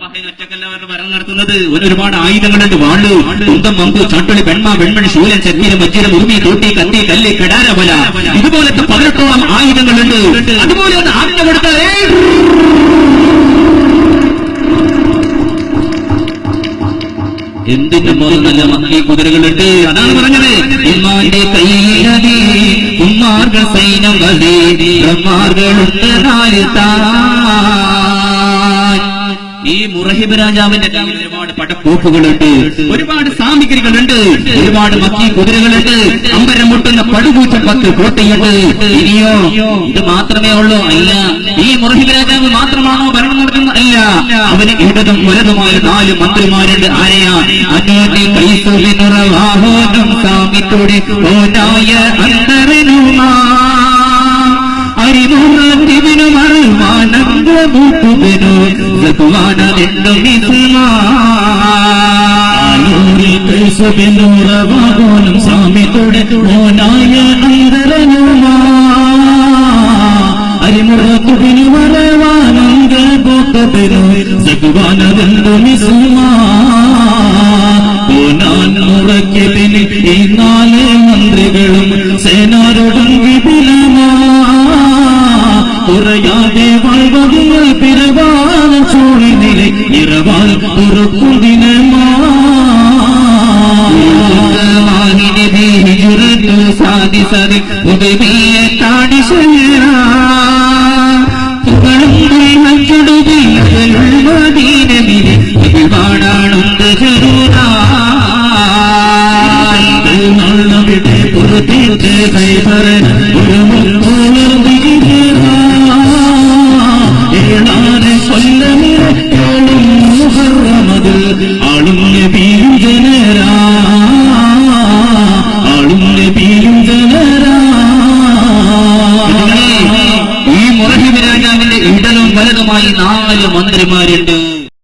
ഒറ്റക്കല്ലവരുടെ ഭരണം നടത്തുന്നത്. ഒരുപാട് ആയുധങ്ങളുണ്ട്. വാള്, കുന്തം, മമ്പ്, ചാട്ടുളി, പെൺമ, വെൺമണി, ശൂലൻ, ചക്കീരം, വജ്രം, ഉറുമി, തോട്ടി, കത്തി, കല്ല്, കടാരവല, ഇതുപോലത്തെ 18ഓളം ആയുധങ്ങളുണ്ട്. അതുപോലെ ഒന്ന് ആജ്ഞ കൊടുത്താൽ എന്തിന്റെ പോലെ നല്ല മക്കീ കുതിരകളുണ്ട്. അതാണ് പറഞ്ഞത്, ഉമ്മാന്റെ കയ്യിലതി ഉമ്മാർഗ സൈന്യം വതി ബ്രഹ്മാർഗളുണ്ട് 4 ഈ മുറഹിബ് രാജാവിന്റെ കയ്യിൽ ഒരുപാട് പടക്കോപ്പുകളുണ്ട്, ഒരുപാട് സാമഗ്രികളുണ്ട്, ഒരുപാട് മക്കീ കുതിരകളുണ്ട്, അമ്പരം മുട്ടുന്ന പടുകൂറ്റ 10 കോട്ടയുണ്ട്. ഇനിയോ ഇത് മാത്രമേ ഉള്ളൂ? അല്ല. ഈ മുറഹിബ് രാജാവ് മാത്രമാണോ ഭരണം നടത്തുന്നത്? അല്ല. അവന് ഇടതും വലതുമായ 4 മന്ത്രിമാരുണ്ട്. ആരെയാ? അനോതി കൈസുവിനുറവാഹോനം സാമിത്തോടെ ഓനായ അന്തരനുമാ അരിമുറത്തിവിനു മറുവാനന്ദ മുട്ടുവിനു സത്വാനോ കൈസുവിനുറവാഹോനം സാമിത്തോടെ ഓനായ അന്തരനുമാ അരിമുറത്തുവിനു മറുവാനന്ദ മുട്ടുവിനു സത്വാനോ മിസുമാ മുറക്കിന് ഈ 4 മന്ത്രികളും സേനാരോടും വിപുലമാ കുറയാതെ വാഴ്വതികൾ പിറവാന ചൂഴിനിലെ ഇറവാൽ തുറക്കും ദിനമാ സാധിസതി ഉദവിയെ കാണിശേര മദീനമിലെ ഒരുപാടാണുണ്ട് ചെറുതാ പുറത്തേക്ക് കൈപറൻ ഒരു ഏഴാറ് കൊല്ലമിരക്കോളും മുഹറമതിൽ ആളും നബിയും ജനരാ ആളും നബിയും ജനരാ. ഈ മുറഹിബ് രാജാവിന്റെ ഇടലും വലതുമായി 4 മന്ത്രിമാരുണ്ട്.